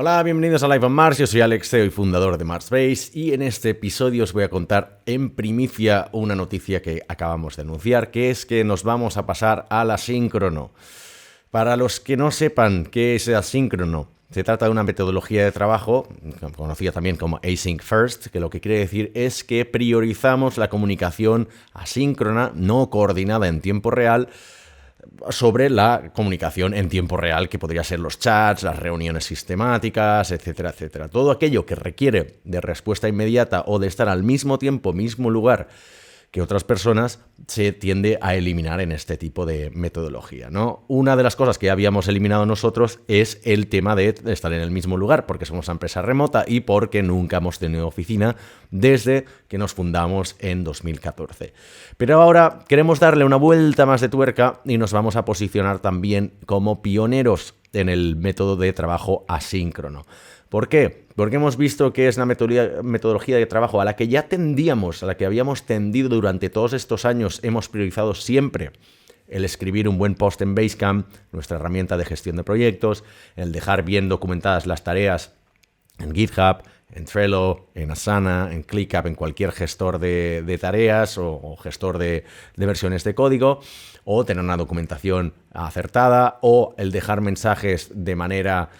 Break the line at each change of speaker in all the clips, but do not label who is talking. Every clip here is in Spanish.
Hola, bienvenidos a Live on Mars. Yo soy Alex, CEO y fundador de MarsBase, y en este episodio os voy a contar en primicia una noticia que acabamos de anunciar, que es que nos vamos a pasar al asíncrono. Para los que no sepan qué es asíncrono, se trata de una metodología de trabajo, conocida también como Async First, que lo que quiere decir es que priorizamos la comunicación asíncrona, no coordinada en tiempo real, sobre la comunicación en tiempo real, que podría ser los chats, las reuniones sistemáticas, etcétera, etcétera. Todo aquello que requiere de respuesta inmediata o de estar al mismo tiempo, mismo lugar que otras personas, se tiende a eliminar en este tipo de metodología, ¿no? Una de las cosas que habíamos eliminado nosotros es el tema de estar en el mismo lugar, porque somos una empresa remota y porque nunca hemos tenido oficina desde que nos fundamos en 2014. Pero ahora queremos darle una vuelta más de tuerca y nos vamos a posicionar también como pioneros en el método de trabajo asíncrono. ¿Por qué? Porque hemos visto que es una metodología de trabajo a la que ya tendíamos, a la que habíamos tendido durante todos estos años, hemos priorizado siempre el escribir un buen post en Basecamp, nuestra herramienta de gestión de proyectos, el dejar bien documentadas las tareas en GitHub, en Trello, en Asana, en ClickUp, en cualquier gestor de tareas o gestor de versiones de código, o tener una documentación acertada, o el dejar mensajes de manera,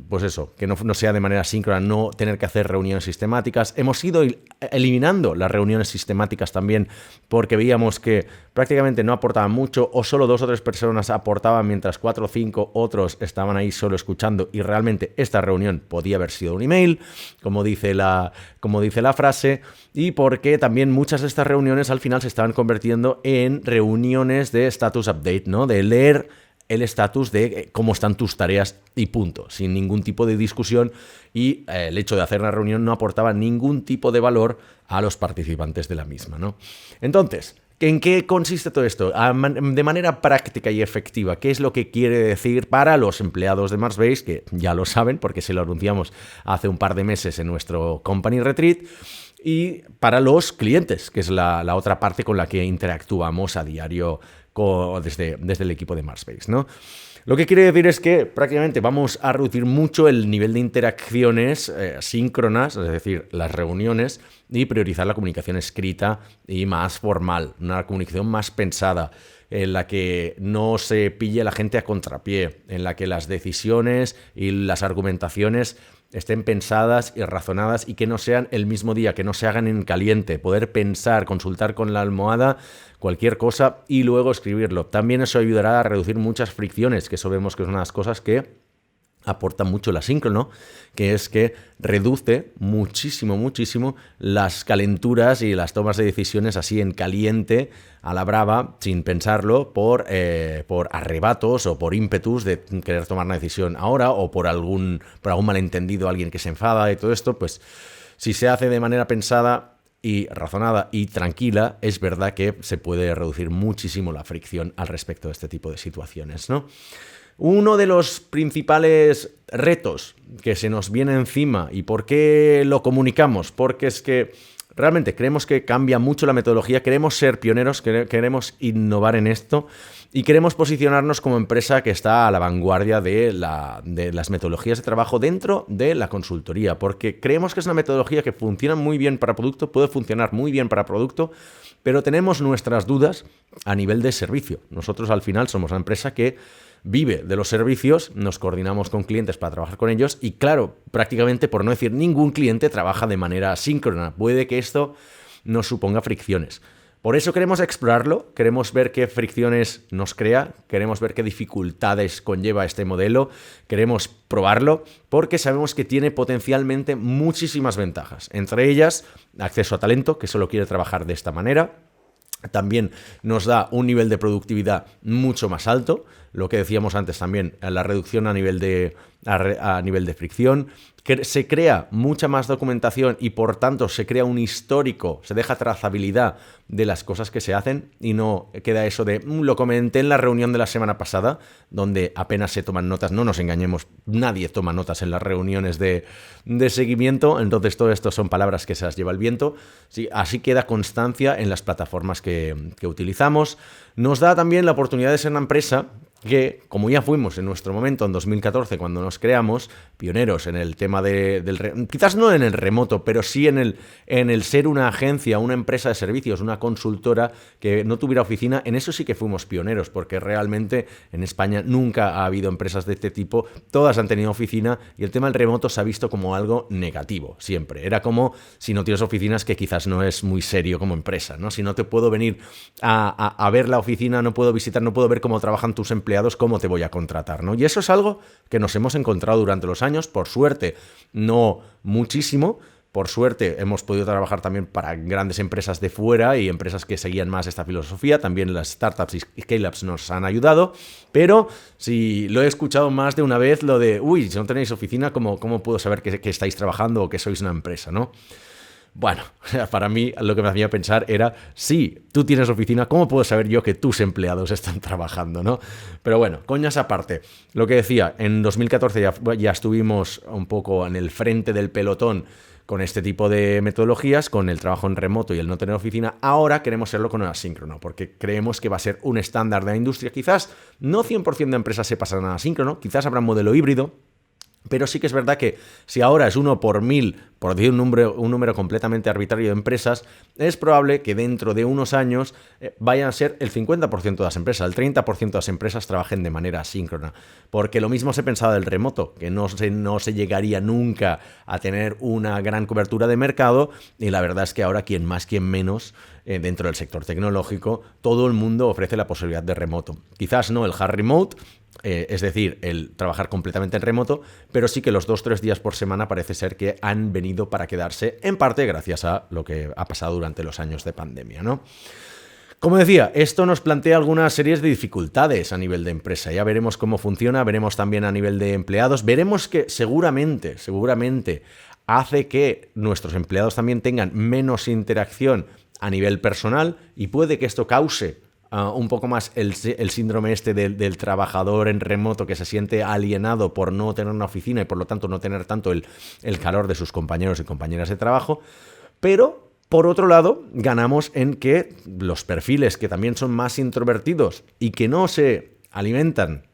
pues eso, que no sea de manera síncrona, no tener que hacer reuniones sistemáticas. Hemos ido eliminando las reuniones sistemáticas también porque veíamos que prácticamente no aportaban mucho, o solo 2 o 3 personas aportaban mientras 4 o 5 otros estaban ahí solo escuchando, y realmente esta reunión podía haber sido un email, como dice la frase, y porque también muchas de estas reuniones al final se estaban convirtiendo en reuniones de status update, ¿no? De leer el estatus de cómo están tus tareas y punto, sin ningún tipo de discusión, y el hecho de hacer la reunión no aportaba ningún tipo de valor a los participantes de la misma, ¿no? Entonces, ¿en qué consiste todo esto? De manera práctica y efectiva, ¿qué es lo que quiere decir para los empleados de MarsBase? Que ya lo saben porque se lo anunciamos hace un par de meses en nuestro Company Retreat. Y para los clientes, que es la otra parte con la que interactuamos a diario desde el equipo de MarsBase, ¿no? Lo que quiere decir es que prácticamente vamos a reducir mucho el nivel de interacciones síncronas, es decir, las reuniones, y priorizar la comunicación escrita y más formal, una comunicación más pensada, en la que no se pille la gente a contrapié, en la que las decisiones y las argumentaciones estén pensadas y razonadas y que no sean el mismo día, que no se hagan en caliente, poder pensar, consultar con la almohada cualquier cosa y luego escribirlo. También eso ayudará a reducir muchas fricciones, que eso vemos que es una de las cosas que aporta mucho el asíncrono, que es que reduce muchísimo las calenturas y las tomas de decisiones así en caliente, a la brava, sin pensarlo, por arrebatos o por ímpetus de querer tomar una decisión ahora, o por algún malentendido, alguien que se enfada y todo esto. Pues si se hace de manera pensada y razonada y tranquila, es verdad que se puede reducir muchísimo la fricción al respecto de este tipo de situaciones, ¿no? Uno de los principales retos que se nos viene encima, ¿y por qué lo comunicamos? Porque es que realmente creemos que cambia mucho la metodología, queremos ser pioneros, queremos innovar en esto y queremos posicionarnos como empresa que está a la vanguardia de las metodologías de trabajo dentro de la consultoría, porque creemos que es una metodología que funciona muy bien para producto, puede funcionar muy bien para producto, pero tenemos nuestras dudas a nivel de servicio. Nosotros al final somos una empresa que vive de los servicios, nos coordinamos con clientes para trabajar con ellos y claro, prácticamente por no decir ningún cliente trabaja de manera asíncrona. Puede que esto nos suponga fricciones. Por eso queremos explorarlo, queremos ver qué fricciones nos crea, queremos ver qué dificultades conlleva este modelo, queremos probarlo porque sabemos que tiene potencialmente muchísimas ventajas. Entre ellas, acceso a talento, que solo quiere trabajar de esta manera. También nos da un nivel de productividad mucho más alto, lo que decíamos antes también, la reducción a nivel de fricción, que se crea mucha más documentación y por tanto se crea un histórico, se deja trazabilidad de las cosas que se hacen y no queda eso de lo comenté en la reunión de la semana pasada, donde apenas se toman notas. No nos engañemos, nadie toma notas en las reuniones de seguimiento, entonces todo esto son palabras que se las lleva el viento. Sí, así queda constancia en las plataformas que utilizamos. Nos da también la oportunidad de ser una empresa que, como ya fuimos en nuestro momento, en 2014, cuando nos creamos, pioneros en el tema quizás no en el remoto, pero sí en el ser una agencia, una empresa de servicios, una consultora que no tuviera oficina, en eso sí que fuimos pioneros, porque realmente en España nunca ha habido empresas de este tipo, todas han tenido oficina y el tema del remoto se ha visto como algo negativo, siempre. Era como, si no tienes oficinas, que quizás no es muy serio como empresa, ¿no? Si no te puedo venir a ver la oficina, no puedo visitar, no puedo ver cómo trabajan tus empleados, ¿cómo te voy a contratar, ¿no? Y eso es algo que nos hemos encontrado durante los años, por suerte, no muchísimo. Por suerte hemos podido trabajar también para grandes empresas de fuera y empresas que seguían más esta filosofía. También las startups y scale-ups nos han ayudado. Pero si lo he escuchado más de una vez, lo de, si no tenéis oficina, ¿cómo puedo saber que estáis trabajando o que sois una empresa, ¿no? Bueno, para mí lo que me hacía pensar era, sí, tú tienes oficina, ¿cómo puedo saber yo que tus empleados están trabajando, no? Pero bueno, coñas aparte, lo que decía, en 2014 ya estuvimos un poco en el frente del pelotón con este tipo de metodologías, con el trabajo en remoto y el no tener oficina. Ahora queremos hacerlo con el asíncrono, porque creemos que va a ser un estándar de la industria. Quizás no 100% de empresas se pasarán al asíncrono, quizás habrá un modelo híbrido, pero sí que es verdad que si ahora es 1 por 1000, por decir un número completamente arbitrario de empresas, es probable que dentro de unos años vayan a ser el 50% de las empresas, el 30% de las empresas trabajen de manera asíncrona. Porque lo mismo se pensaba del remoto, que no se llegaría nunca a tener una gran cobertura de mercado, y la verdad es que ahora quien más, quien menos, dentro del sector tecnológico, todo el mundo ofrece la posibilidad de remoto. Quizás no el hard remote, es decir, el trabajar completamente en remoto, pero sí que los 2-3 días por semana parece ser que han venido para quedarse, en parte gracias a lo que ha pasado durante los años de pandemia, ¿no? Como decía, esto nos plantea algunas series de dificultades a nivel de empresa. Ya veremos cómo funciona, veremos también a nivel de empleados, veremos que seguramente hace que nuestros empleados también tengan menos interacción a nivel personal y puede que esto cause un poco más el síndrome del trabajador en remoto que se siente alienado por no tener una oficina y por lo tanto no tener tanto el calor de sus compañeros y compañeras de trabajo. Pero, por otro lado, ganamos en que los perfiles que también son más introvertidos y que no se alimentan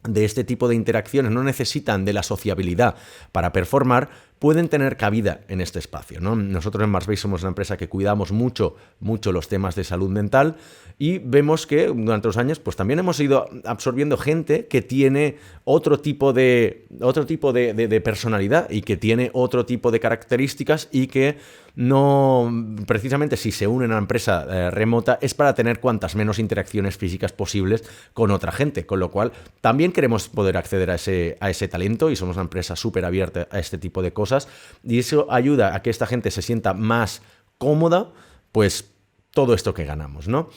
de este tipo de interacciones, no necesitan de la sociabilidad para performar, pueden tener cabida en este espacio, ¿no? Nosotros en Marsbase somos una empresa que cuidamos mucho los temas de salud mental y vemos que durante los años pues también hemos ido absorbiendo gente que tiene otro tipo de personalidad y que tiene otro tipo de características y que no, precisamente si se unen a una empresa remota es para tener cuantas menos interacciones físicas posibles con otra gente, con lo cual también queremos poder acceder a ese talento y somos una empresa súper abierta a este tipo de cosas y eso ayuda a que esta gente se sienta más cómoda, pues todo esto que ganamos, ¿no?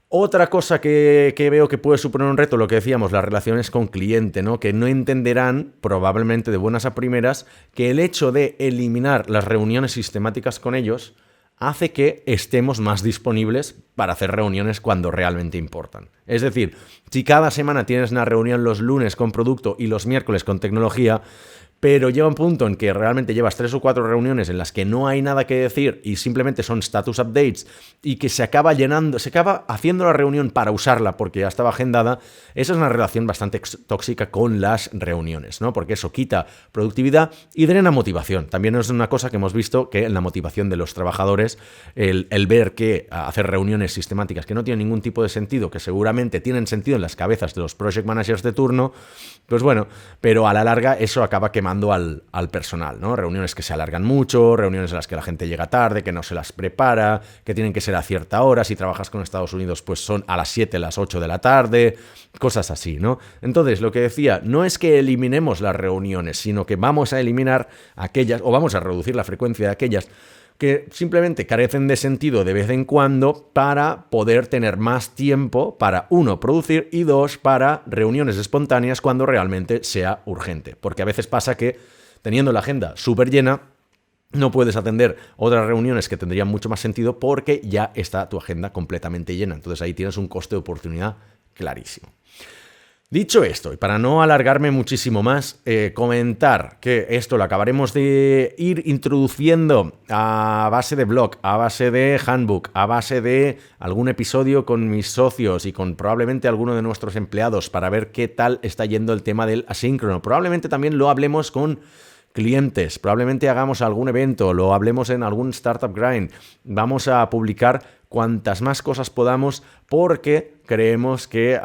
Otra cosa que veo que puede suponer un reto, lo que decíamos, las relaciones con cliente, ¿no? Que no entenderán, probablemente de buenas a primeras, que el hecho de eliminar las reuniones sistemáticas con ellos hace que estemos más disponibles para hacer reuniones cuando realmente importan. Es decir, si cada semana tienes una reunión los lunes con producto y los miércoles con tecnología, pero llega un punto en que realmente llevas 3 o 4 reuniones en las que no hay nada que decir y simplemente son status updates y que se acaba haciendo la reunión para usarla porque ya estaba agendada, esa es una relación bastante tóxica con las reuniones, ¿no? Porque eso quita productividad y drena motivación. También es una cosa que hemos visto que en la motivación de los trabajadores, el ver que hacer reuniones sistemáticas que no tienen ningún tipo de sentido, que seguramente tienen sentido en las cabezas de los project managers de turno, pues bueno, pero a la larga eso acaba quemando al personal, ¿no? Reuniones que se alargan mucho, reuniones en las que la gente llega tarde, que no se las prepara, que tienen que ser a cierta hora, si trabajas con Estados Unidos pues son a las 7, las 8 de la tarde, cosas así, ¿no? Entonces, lo que decía, no es que eliminemos las reuniones, sino que vamos a eliminar aquellas, o vamos a reducir la frecuencia de aquellas que simplemente carecen de sentido de vez en cuando para poder tener más tiempo para, 1, producir y 2, para reuniones espontáneas cuando realmente sea urgente. Porque a veces pasa que teniendo la agenda súper llena, no puedes atender otras reuniones que tendrían mucho más sentido porque ya está tu agenda completamente llena. Entonces ahí tienes un coste de oportunidad clarísimo. Dicho esto, y para no alargarme muchísimo más, comentar que esto lo acabaremos de ir introduciendo a base de blog, a base de handbook, a base de algún episodio con mis socios y con probablemente alguno de nuestros empleados para ver qué tal está yendo el tema del asíncrono. Probablemente también lo hablemos con clientes, probablemente hagamos algún evento, lo hablemos en algún Startup Grind. Vamos a publicar cuantas más cosas podamos porque creemos que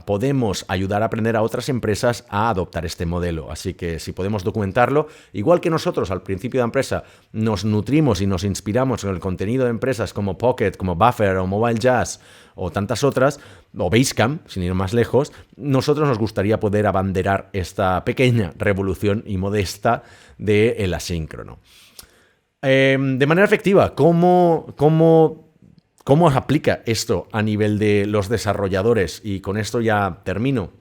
podemos ayudar a aprender a otras empresas a adoptar este modelo. Así que si podemos documentarlo, igual que nosotros al principio de empresa nos nutrimos y nos inspiramos en el contenido de empresas como Pocket, como Buffer o Mobile Jazz o tantas otras, o Basecamp, sin ir más lejos, nosotros nos gustaría poder abanderar esta pequeña revolución y modesta del asíncrono. De manera efectiva, ¿cómo se aplica esto a nivel de los desarrolladores? Y con esto ya termino.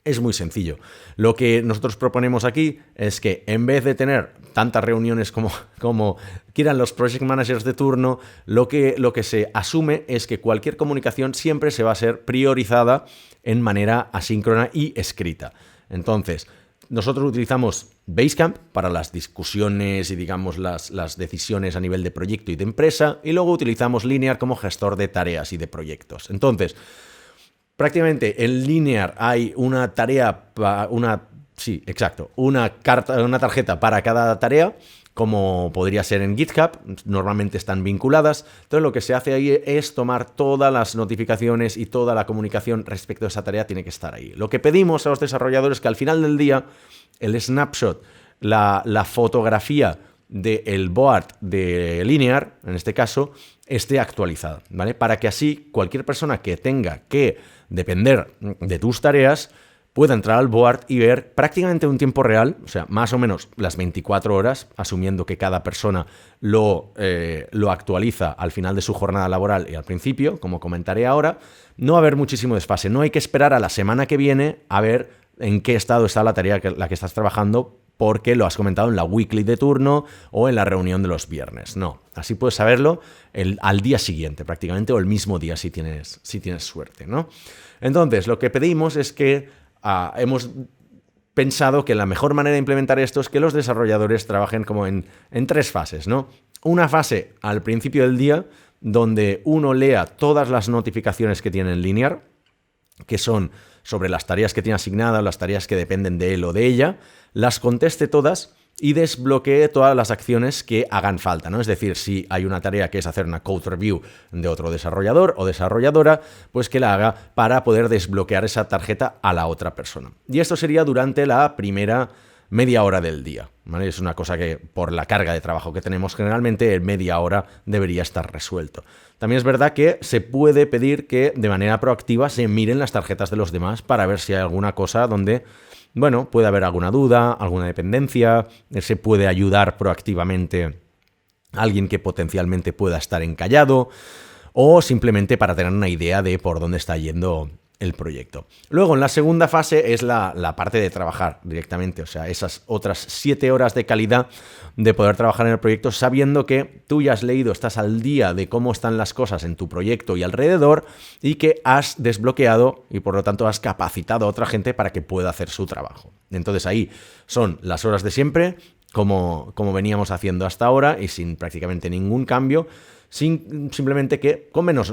Es muy sencillo. Lo que nosotros proponemos aquí es que en vez de tener tantas reuniones como quieran los project managers de turno, lo que se asume es que cualquier comunicación siempre se va a ser priorizada en manera asíncrona y escrita. Entonces, nosotros utilizamos Basecamp para las discusiones y, digamos, las decisiones a nivel de proyecto y de empresa, y luego utilizamos Linear como gestor de tareas y de proyectos. Entonces, prácticamente en Linear hay una tarjeta para cada tarea, como podría ser en GitHub, normalmente están vinculadas. Entonces lo que se hace ahí es tomar todas las notificaciones y toda la comunicación respecto a esa tarea tiene que estar ahí. Lo que pedimos a los desarrolladores es que al final del día el snapshot, la fotografía del board de Linear, en este caso, esté actualizada, ¿vale? Para que así cualquier persona que tenga que depender de tus tareas pueda entrar al board y ver prácticamente en tiempo real, o sea, más o menos las 24 horas, asumiendo que cada persona lo actualiza al final de su jornada laboral y al principio, como comentaré ahora. No va a haber muchísimo desfase, no hay que esperar a la semana que viene a ver en qué estado está la tarea la que estás trabajando porque lo has comentado en la weekly de turno o en la reunión de los viernes. No, así puedes saberlo al día siguiente prácticamente o el mismo día si tienes suerte, ¿no? Entonces, lo que pedimos es que hemos pensado que la mejor manera de implementar esto es que los desarrolladores trabajen como en 3 fases, ¿no? Una fase al principio del día donde uno lea todas las notificaciones que tiene en Linear, que son sobre las tareas que tiene asignadas, las tareas que dependen de él o de ella, las conteste todas y desbloquee todas las acciones que hagan falta, ¿no? Es decir, si hay una tarea que es hacer una code review de otro desarrollador o desarrolladora, pues que la haga para poder desbloquear esa tarjeta a la otra persona. Y esto sería durante la primera media hora del día, ¿vale? Es una cosa que por la carga de trabajo que tenemos generalmente en media hora debería estar resuelto. También es verdad que se puede pedir que de manera proactiva se miren las tarjetas de los demás para ver si hay alguna cosa donde, bueno, puede haber alguna duda, alguna dependencia, se puede ayudar proactivamente a alguien que potencialmente pueda estar encallado o simplemente para tener una idea de por dónde está yendo el proyecto. Luego, en la segunda fase es la parte de trabajar directamente, o sea, esas otras 7 horas de calidad de poder trabajar en el proyecto sabiendo que tú ya has leído, estás al día de cómo están las cosas en tu proyecto y alrededor y que has desbloqueado y por lo tanto has capacitado a otra gente para que pueda hacer su trabajo. Entonces ahí son las horas de siempre, como veníamos haciendo hasta ahora y sin prácticamente ningún cambio, simplemente que con menos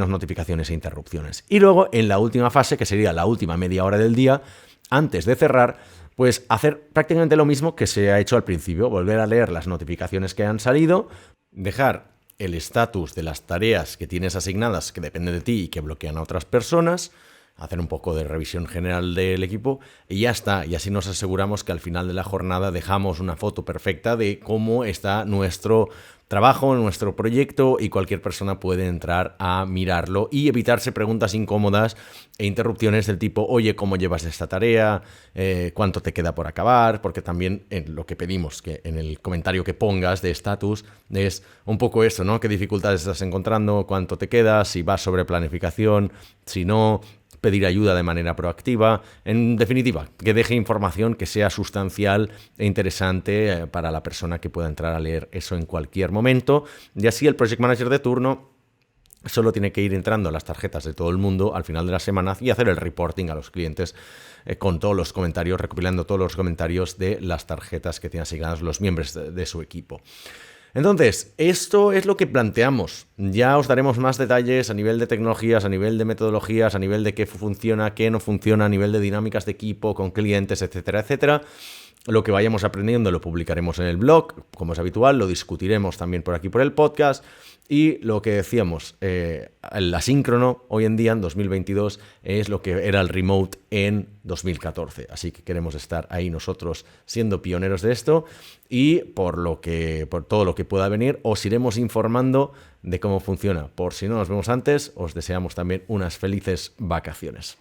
notificaciones e interrupciones. Y luego, en la última fase, que sería la última media hora del día, antes de cerrar, pues hacer prácticamente lo mismo que se ha hecho al principio, volver a leer las notificaciones que han salido, dejar el estatus de las tareas que tienes asignadas que dependen de ti y que bloquean a otras personas, hacer un poco de revisión general del equipo y ya está. Y así nos aseguramos que al final de la jornada dejamos una foto perfecta de cómo está nuestro trabajo, nuestro proyecto y cualquier persona puede entrar a mirarlo y evitarse preguntas incómodas e interrupciones del tipo, oye, ¿cómo llevas esta tarea? ¿Cuánto te queda por acabar? Porque también lo que pedimos que en el comentario que pongas de estatus es un poco eso, ¿no? ¿Qué dificultades estás encontrando? ¿Cuánto te queda? Si vas sobre planificación, si no, pedir ayuda de manera proactiva. En definitiva, que deje información que sea sustancial e interesante para la persona que pueda entrar a leer eso en cualquier momento. Y así el Project Manager de turno solo tiene que ir entrando las tarjetas de todo el mundo al final de la semana y hacer el reporting a los clientes con todos los comentarios, recopilando todos los comentarios de las tarjetas que tienen asignadas los miembros de su equipo. Entonces, esto es lo que planteamos. Ya os daremos más detalles a nivel de tecnologías, a nivel de metodologías, a nivel de qué funciona, qué no funciona, a nivel de dinámicas de equipo con clientes, etcétera, etcétera. Lo que vayamos aprendiendo lo publicaremos en el blog, como es habitual, lo discutiremos también por aquí por el podcast. Y lo que decíamos, el asíncrono hoy en día, en 2022, es lo que era el remote en 2014. Así que queremos estar ahí nosotros siendo pioneros de esto y por todo lo que pueda venir, os iremos informando de cómo funciona. Por si no nos vemos antes, os deseamos también unas felices vacaciones.